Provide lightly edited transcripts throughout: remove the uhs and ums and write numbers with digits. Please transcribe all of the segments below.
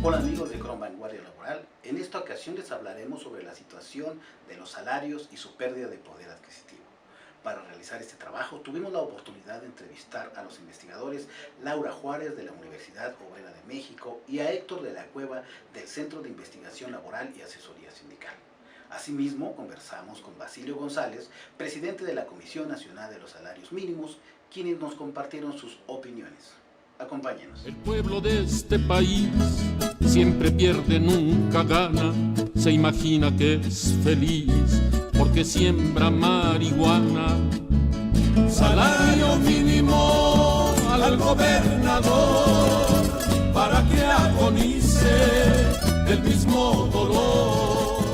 Hola amigos de Cron Vanguardia Laboral, en esta ocasión les hablaremos sobre la situación de los salarios y su pérdida de poder adquisitivo. Para realizar este trabajo tuvimos la oportunidad de entrevistar a los investigadores Laura Juárez de la Universidad Obrera de México y a Héctor de la Cueva del Centro de Investigación Laboral y Asesoría Sindical. Asimismo, conversamos con Basilio González, presidente de la Comisión Nacional de los Salarios Mínimos, quienes nos compartieron sus opiniones. Acompáñenos. El pueblo de este país siempre pierde, nunca gana. Se imagina que es feliz porque siembra marihuana. Salario mínimo al gobernador para que agonice del mismo dolor.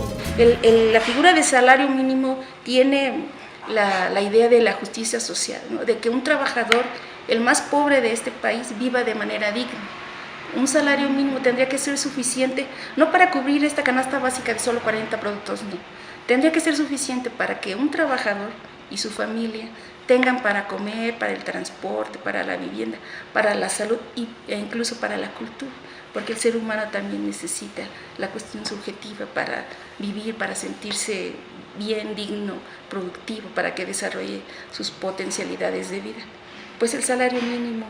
La figura de salario mínimo tiene la idea de la justicia social, ¿no? De que un trabajador, el más pobre de este país, viva de manera digna. Un salario mínimo tendría que ser suficiente, no para cubrir esta canasta básica de solo 40 productos, no. Tendría que ser suficiente para que un trabajador y su familia tengan para comer, para el transporte, para la vivienda, para la salud e incluso para la cultura, porque el ser humano también necesita la cuestión subjetiva para vivir, para sentirse bien, digno, productivo, para que desarrolle sus potencialidades de vida. Pues el salario mínimo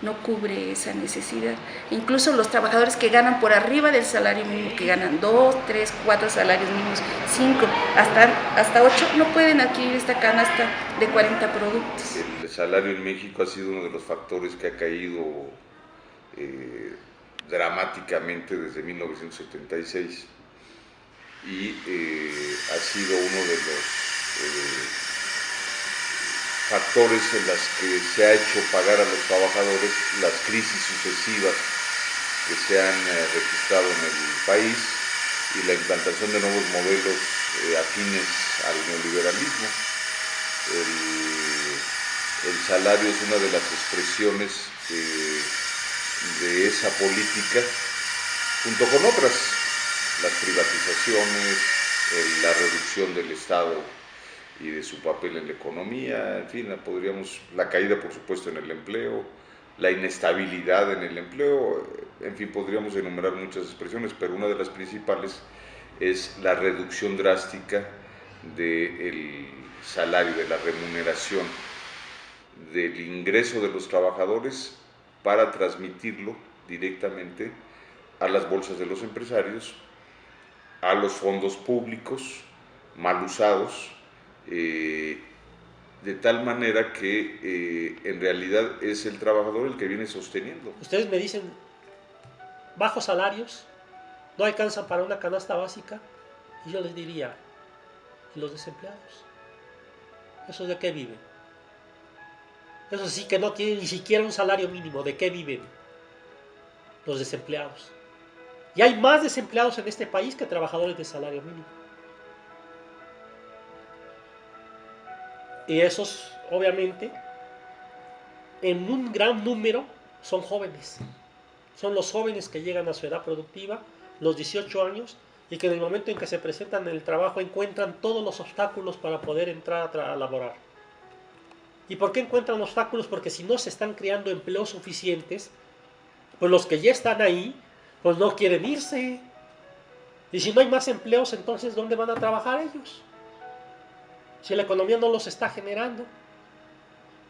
no cubre esa necesidad. Incluso los trabajadores que ganan por arriba del salario mínimo, que ganan 2, 3, 4 salarios mínimos, 5, hasta 8, no pueden adquirir esta canasta de 40 productos. El salario en México ha sido uno de los factores que ha caído dramáticamente desde 1976 y ha sido uno de los factores en los que se ha hecho pagar a los trabajadores las crisis sucesivas que se han registrado en el país y la implantación de nuevos modelos afines al neoliberalismo. El salario es una de las expresiones de esa política, junto con otras, las privatizaciones, la reducción del Estado y de su papel en la economía, en fin, la caída por supuesto en el empleo, la inestabilidad en el empleo, en fin, podríamos enumerar muchas expresiones, pero una de las principales es la reducción drástica del salario, de la remuneración, del ingreso de los trabajadores para transmitirlo directamente a las bolsas de los empresarios, a los fondos públicos mal usados, de tal manera que en realidad es el trabajador el que viene sosteniendo. Ustedes me dicen, bajos salarios, no alcanzan para una canasta básica, y yo les diría, ¿y los desempleados? ¿Esos de qué viven? Esos sí que no tienen ni siquiera un salario mínimo, ¿de qué viven? Los desempleados. Y hay más desempleados en este país que trabajadores de salario mínimo. Y esos, obviamente, en un gran número, son jóvenes. Son los jóvenes que llegan a su edad productiva, los 18 años, y que en el momento en que se presentan en el trabajo encuentran todos los obstáculos para poder entrar a laborar. ¿Y por qué encuentran obstáculos? Porque si no se están creando empleos suficientes, pues los que ya están ahí, pues no quieren irse. Y si no hay más empleos, entonces ¿dónde van a trabajar ellos? Si la economía no los está generando.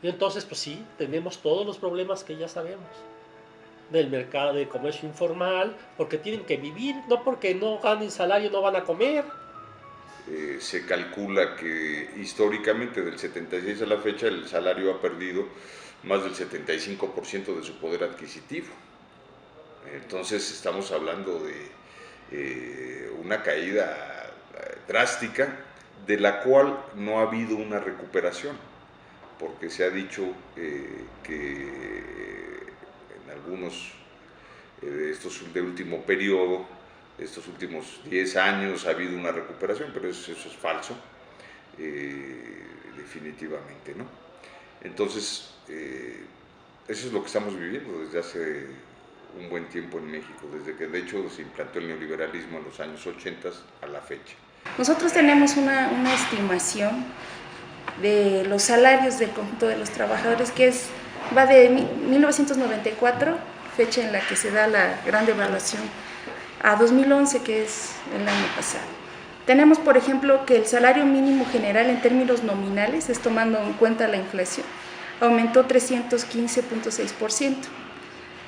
Y entonces, pues sí, tenemos todos los problemas que ya sabemos. Del mercado de comercio informal, porque tienen que vivir, no porque no ganen salario no van a comer. Se calcula que históricamente del 76 a la fecha el salario ha perdido más del 75% de su poder adquisitivo. Entonces estamos hablando de una caída drástica, de la cual no ha habido una recuperación, porque se ha dicho que en algunos de estos de último periodo, estos últimos 10 años ha habido una recuperación, pero eso es falso, definitivamente, ¿no? Entonces, eso es lo que estamos viviendo desde hace un buen tiempo en México, desde que de hecho se implantó el neoliberalismo en los años 80 a la fecha. Nosotros tenemos una estimación de los salarios del conjunto de los trabajadores que va de 1994, fecha en la que se da la gran devaluación a 2011, que es el año pasado. Tenemos, por ejemplo, que el salario mínimo general en términos nominales, es tomando en cuenta la inflación, aumentó 315.6%.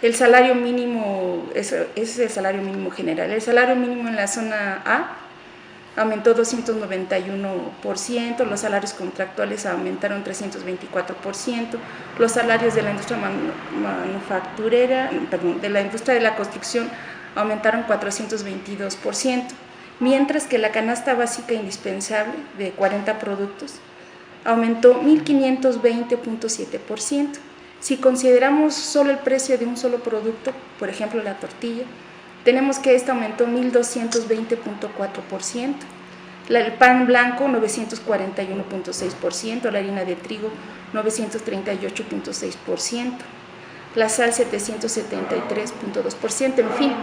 El salario mínimo es el salario mínimo general. El salario mínimo en la zona A aumentó 291%, los salarios contractuales aumentaron 324%, los salarios de la industria manufacturera, de la industria de la construcción aumentaron 422%, mientras que la canasta básica indispensable de 40 productos aumentó 1.520.7%. Si consideramos solo el precio de un solo producto, por ejemplo la tortilla, tenemos que esta aumentó 1.220.4%, el pan blanco 941.6%, la harina de trigo 938.6%, la sal 773.2%, en fin,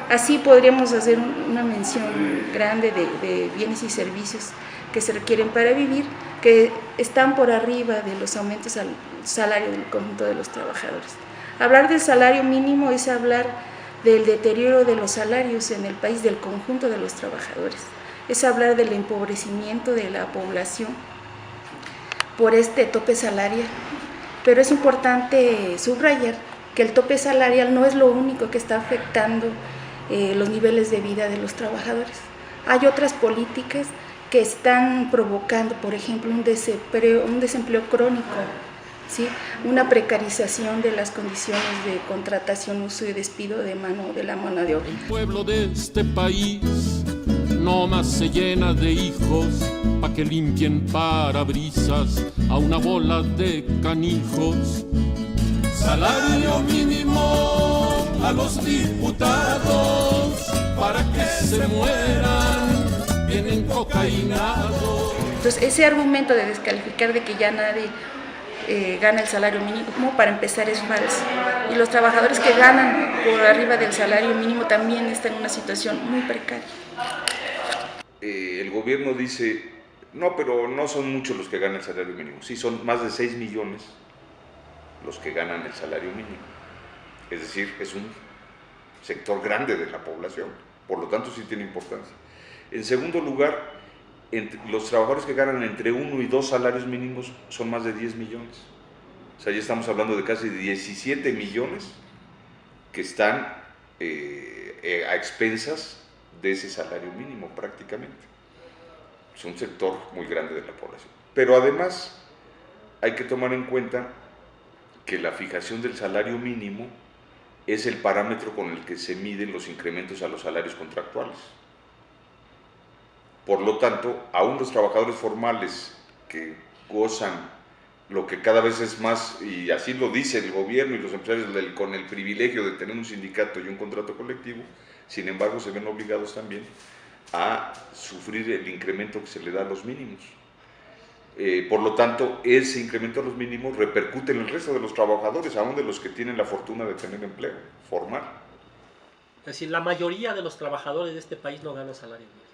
así podríamos hacer una mención grande de bienes y servicios que se requieren para vivir, que están por arriba de los aumentos al salario del conjunto de los trabajadores. Hablar del salario mínimo es hablar del deterioro de los salarios en el país, del conjunto de los trabajadores, es hablar del empobrecimiento de la población por este tope salarial. Pero es importante subrayar que el tope salarial no es lo único que está afectando los niveles de vida de los trabajadores. Hay otras políticas que están provocando, por ejemplo, un desempleo crónico, ¿sí? Una precarización de las condiciones de contratación, uso y despido de la mano de obra. El pueblo de este país no más se llena de hijos pa' que limpien parabrisas a una bola de canijos. Salario mínimo a los diputados para que se mueran bien encocainados. Entonces, ese argumento de descalificar de que ya nadie gana el salario mínimo, como para empezar, es falso. Y los trabajadores que ganan por arriba del salario mínimo también están en una situación muy precaria. El gobierno dice, no, pero no son muchos los que ganan el salario mínimo. Sí, son más de 6 millones los que ganan el salario mínimo. Es decir, es un sector grande de la población, por lo tanto sí tiene importancia. En segundo lugar, los trabajadores que ganan entre 1 y 2 salarios mínimos son más de 10 millones. O sea, ya estamos hablando de casi 17 millones que están a expensas de ese salario mínimo prácticamente. Es un sector muy grande de la población. Pero además hay que tomar en cuenta que la fijación del salario mínimo es el parámetro con el que se miden los incrementos a los salarios contractuales. Por lo tanto, aún los trabajadores formales que gozan lo que cada vez es más, y así lo dice el gobierno y los empresarios con el privilegio de tener un sindicato y un contrato colectivo, sin embargo se ven obligados también a sufrir el incremento que se le da a los mínimos. Por lo tanto, ese incremento a los mínimos repercute en el resto de los trabajadores, aún de los que tienen la fortuna de tener empleo formal. Es decir, la mayoría de los trabajadores de este país no ganan salario mínimo.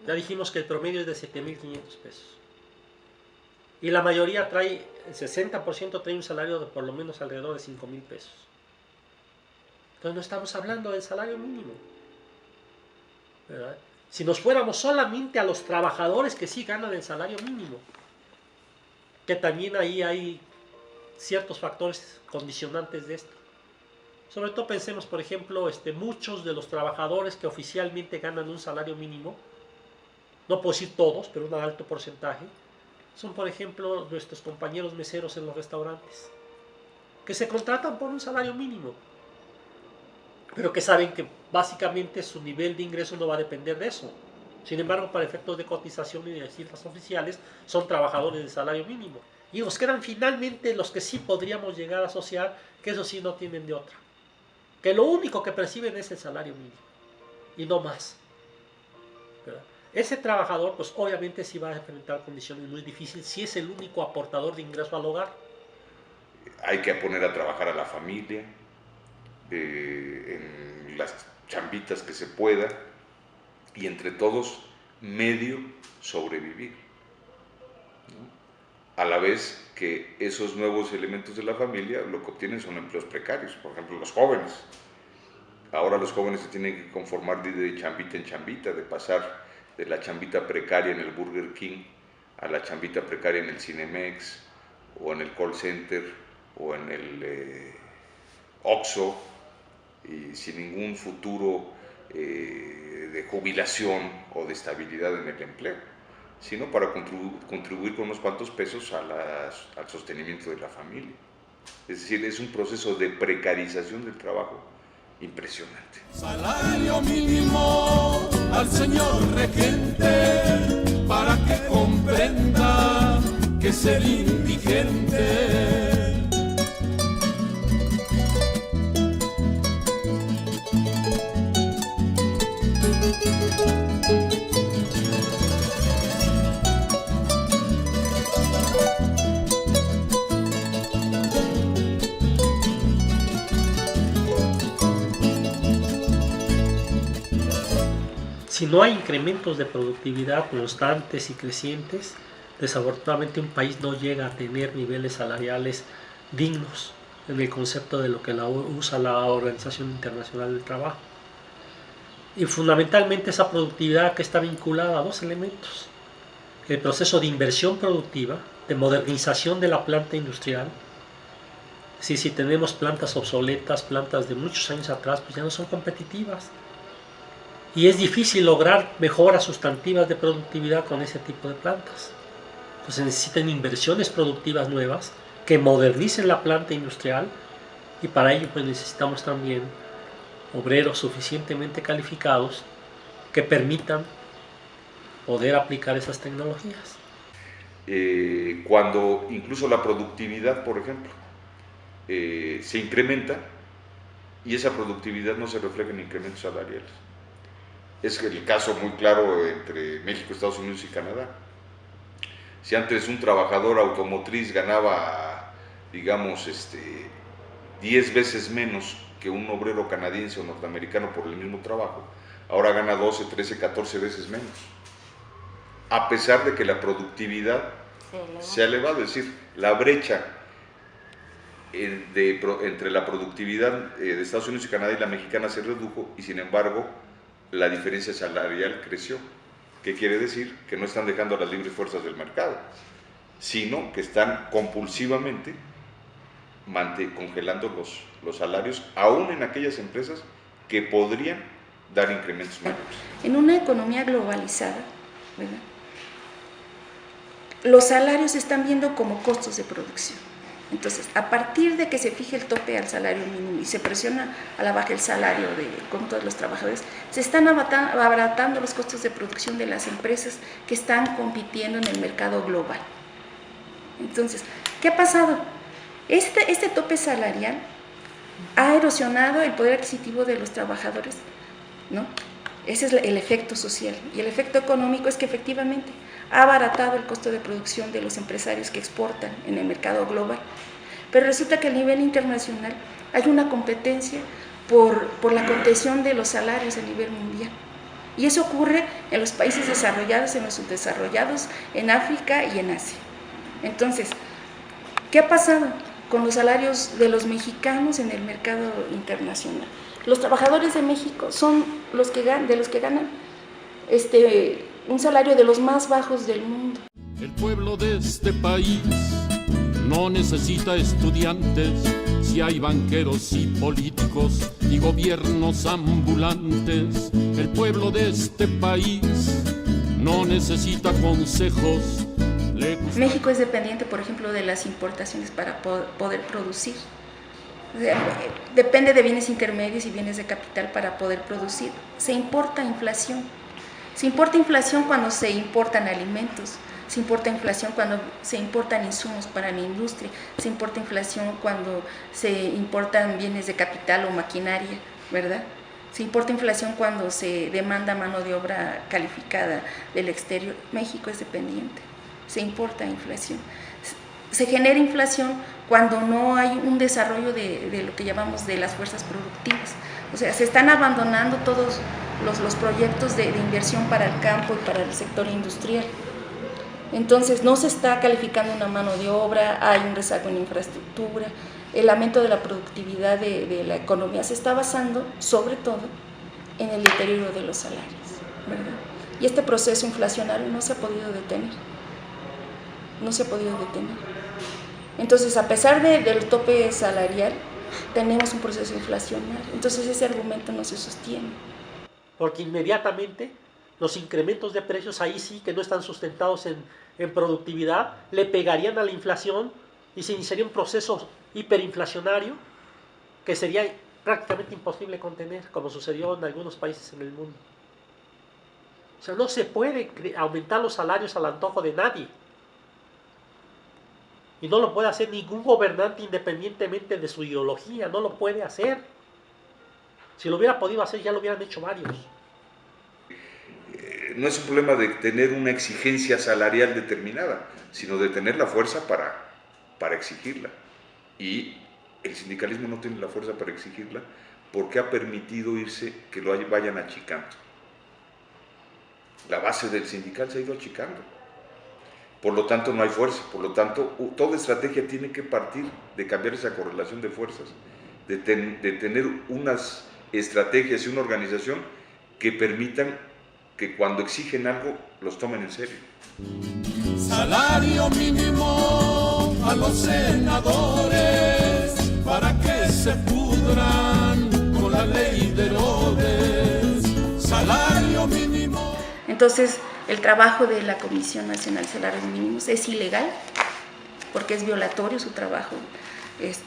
Ya dijimos que el promedio es de 7.500 pesos. Y la mayoría trae, el 60% trae un salario de por lo menos alrededor de 5.000 pesos. Entonces no estamos hablando del salario mínimo, ¿verdad? Si nos fuéramos solamente a los trabajadores que sí ganan el salario mínimo, que también ahí hay ciertos factores condicionantes de esto. Sobre todo pensemos, por ejemplo, muchos de los trabajadores que oficialmente ganan un salario mínimo, no puedo decir todos, pero un alto porcentaje, son, por ejemplo, nuestros compañeros meseros en los restaurantes, que se contratan por un salario mínimo, pero que saben que básicamente su nivel de ingreso no va a depender de eso. Sin embargo, para efectos de cotización y de cifras oficiales, son trabajadores de salario mínimo. Y nos quedan finalmente los que sí podríamos llegar a asociar, que eso sí no tienen de otra. Que lo único que perciben es el salario mínimo, y no más, ¿verdad? Ese trabajador, pues obviamente sí va a enfrentar condiciones muy difíciles si es el único aportador de ingreso al hogar. Hay que poner a trabajar a la familia, en las chambitas que se pueda, y entre todos medio sobrevivir, ¿no? A la vez que esos nuevos elementos de la familia lo que obtienen son empleos precarios, por ejemplo los jóvenes. Ahora los jóvenes se tienen que conformar de chambita en chambita, de pasar de la chambita precaria en el Burger King a la chambita precaria en el Cinemex, o en el call center, o en el Oxxo, y sin ningún futuro de jubilación o de estabilidad en el empleo, sino para contribuir con unos cuantos pesos al sostenimiento de la familia. Es decir, es un proceso de precarización del trabajo impresionante. Salario mínimo al señor regente para que comprenda que ser indigente. Si no hay incrementos de productividad constantes y crecientes, desafortunadamente un país no llega a tener niveles salariales dignos en el concepto de lo que usa la Organización Internacional del Trabajo. Y fundamentalmente esa productividad que está vinculada a dos elementos: el proceso de inversión productiva, de modernización de la planta industrial. Si tenemos plantas obsoletas, plantas de muchos años atrás, pues ya no son competitivas. Y es difícil lograr mejoras sustantivas de productividad con ese tipo de plantas. Entonces necesitan inversiones productivas nuevas que modernicen la planta industrial, y para ello pues necesitamos también obreros suficientemente calificados que permitan poder aplicar esas tecnologías. Cuando incluso la productividad, por ejemplo, se incrementa y esa productividad no se refleja en incrementos salariales. Es el caso muy claro entre México, Estados Unidos y Canadá. Si antes un trabajador automotriz ganaba, digamos, 10 veces menos que un obrero canadiense o norteamericano por el mismo trabajo, ahora gana 12, 13, 14 veces menos. A pesar de que la productividad se ha elevado, es decir, la brecha entre la productividad de Estados Unidos y Canadá y la mexicana se redujo, y sin embargo la diferencia salarial creció. ¿Qué quiere decir? Que no están dejando a las libres fuerzas del mercado, sino que están compulsivamente congelando los salarios, aún en aquellas empresas que podrían dar incrementos mayores. En una economía globalizada, ¿verdad?, los salarios se están viendo como costos de producción. Entonces, a partir de que se fije el tope al salario mínimo y se presiona a la baja el salario con todos los trabajadores, se están abaratando los costos de producción de las empresas que están compitiendo en el mercado global. Entonces, ¿qué ha pasado? Este tope salarial ha erosionado el poder adquisitivo de los trabajadores, ¿no? Ese es el efecto social. Y el efecto económico es que efectivamente ha abaratado el costo de producción de los empresarios que exportan en el mercado global. Pero resulta que a nivel internacional hay una competencia por la contención de los salarios a nivel mundial. Y eso ocurre en los países desarrollados, en los subdesarrollados, en África y en Asia. Entonces, ¿qué ha pasado con los salarios de los mexicanos en el mercado internacional? Los trabajadores de México son de los que ganan un salario de los más bajos del mundo. El pueblo de este país no necesita estudiantes si hay banqueros y políticos y gobiernos ambulantes. El pueblo de este país no necesita consejos. México es dependiente, por ejemplo, de las importaciones para poder producir. O sea, depende de bienes intermedios y bienes de capital para poder producir. Se importa inflación. Se importa inflación cuando se importan alimentos. Se importa inflación cuando se importan insumos para la industria. Se importa inflación cuando se importan bienes de capital o maquinaria, ¿verdad? Se importa inflación cuando se demanda mano de obra calificada del exterior. México es dependiente. Se importa inflación. Se genera inflación cuando no hay un desarrollo de lo que llamamos de las fuerzas productivas. O sea, se están abandonando todos los proyectos de inversión para el campo y para el sector industrial. Entonces no se está calificando una mano de obra, hay un rezago en infraestructura, el aumento de la productividad de la economía se está basando sobre todo en el deterioro de los salarios, ¿verdad? Y este proceso inflacionario no se ha podido detener, no se ha podido detener. Entonces, a pesar del tope salarial, tenemos un proceso inflacionario, entonces ese argumento no se sostiene. Porque inmediatamente los incrementos de precios ahí sí que no están sustentados en productividad, le pegarían a la inflación y se iniciaría un proceso hiperinflacionario que sería prácticamente imposible contener, como sucedió en algunos países en el mundo. O sea, no se puede aumentar los salarios al antojo de nadie. Y no lo puede hacer ningún gobernante independientemente de su ideología, no lo puede hacer. Si lo hubiera podido hacer, ya lo hubieran hecho varios. No es un problema de tener una exigencia salarial determinada, sino de tener la fuerza para exigirla. Y el sindicalismo no tiene la fuerza para exigirla porque ha permitido que lo vayan achicando. La base del sindical se ha ido achicando. Por lo tanto, no hay fuerza. Por lo tanto, toda estrategia tiene que partir de cambiar esa correlación de fuerzas, de tener unas estrategias y una organización que permitan que cuando exigen algo, los tomen en serio. Salario mínimo a los senadores para que se pudran con la ley de Herodes. Salario mínimo. Entonces, el trabajo de la Comisión Nacional de Salarios Mínimos es ilegal porque es violatorio su trabajo, es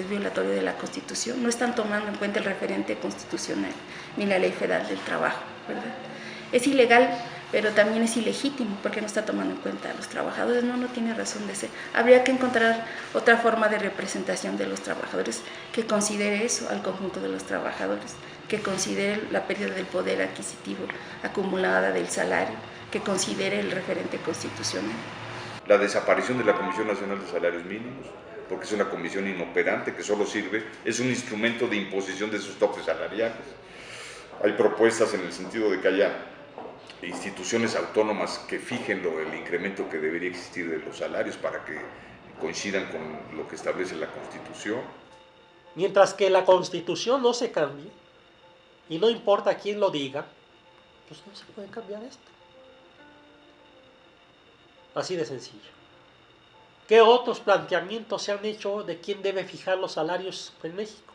violatorio de la Constitución. No están tomando en cuenta el referente constitucional ni la Ley Federal del Trabajo, ¿verdad? Es ilegal, pero también es ilegítimo porque no está tomando en cuenta a los trabajadores. No tiene razón de ser. Habría que encontrar otra forma de representación de los trabajadores que considere eso al conjunto de los trabajadores, que considere la pérdida del poder adquisitivo acumulada del salario, que considere el referente constitucional. La desaparición de la Comisión Nacional de Salarios Mínimos, porque es una comisión inoperante que solo sirve, es un instrumento de imposición de esos topes salariales. Hay propuestas en el sentido de que haya instituciones autónomas que fijen el incremento que debería existir de los salarios para que coincidan con lo que establece la Constitución. Mientras que la Constitución no se cambie, y no importa quién lo diga, pues no se puede cambiar esto. Así de sencillo. ¿Qué otros planteamientos se han hecho de quién debe fijar los salarios en México?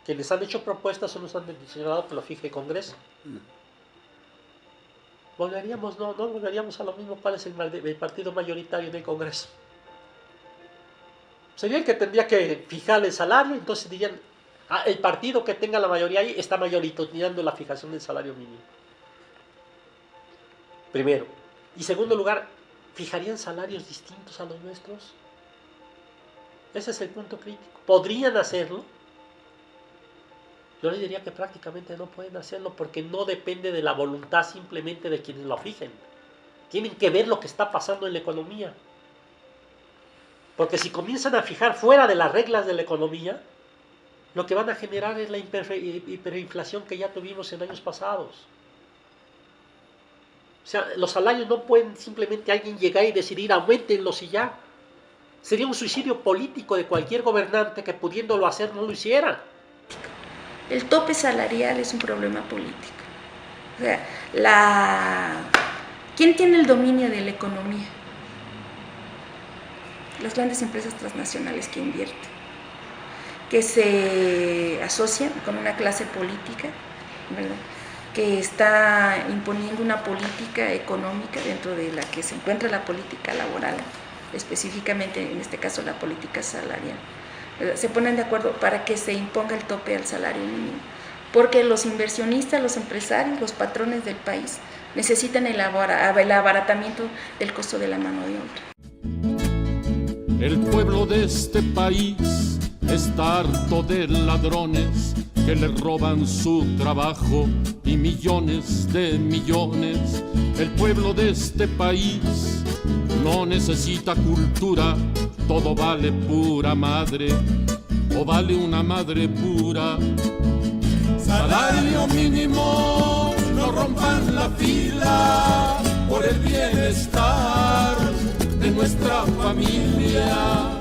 Quienes han hecho propuestas o nos han señalado que lo fije el Congreso. Volveríamos, no volveríamos a lo mismo. ¿Cuál es el partido mayoritario en el Congreso? Sería el que tendría que fijar el salario, entonces dirían, el partido que tenga la mayoría ahí está mayoritariando la fijación del salario mínimo. Primero. Y segundo lugar, ¿fijarían salarios distintos a los nuestros? Ese es el punto crítico. ¿Podrían hacerlo? Yo les diría que prácticamente no pueden hacerlo porque no depende de la voluntad simplemente de quienes lo fijen. Tienen que ver lo que está pasando en la economía. Porque si comienzan a fijar fuera de las reglas de la economía, lo que van a generar es la hiperinflación que ya tuvimos en años pasados. O sea, los salarios no pueden simplemente alguien llegar y decidir auméntenlos y ya. Sería un suicidio político de cualquier gobernante que pudiéndolo hacer no lo hiciera. El tope salarial es un problema político. O sea, ¿quién tiene el dominio de la economía? Las grandes empresas transnacionales que invierten, que se asocian con una clase política, ¿verdad?, que está imponiendo una política económica dentro de la que se encuentra la política laboral, específicamente en este caso la política salarial. Se ponen de acuerdo para que se imponga el tope al salario mínimo, porque los inversionistas, los empresarios, los patrones del país necesitan el abaratamiento del costo de la mano de obra. El pueblo de este país está harto de ladrones que le roban su trabajo y millones de millones. El pueblo de este país no necesita cultura, todo vale pura madre, o vale una madre pura. Salario mínimo, no rompan la fila por el bienestar nuestra familia.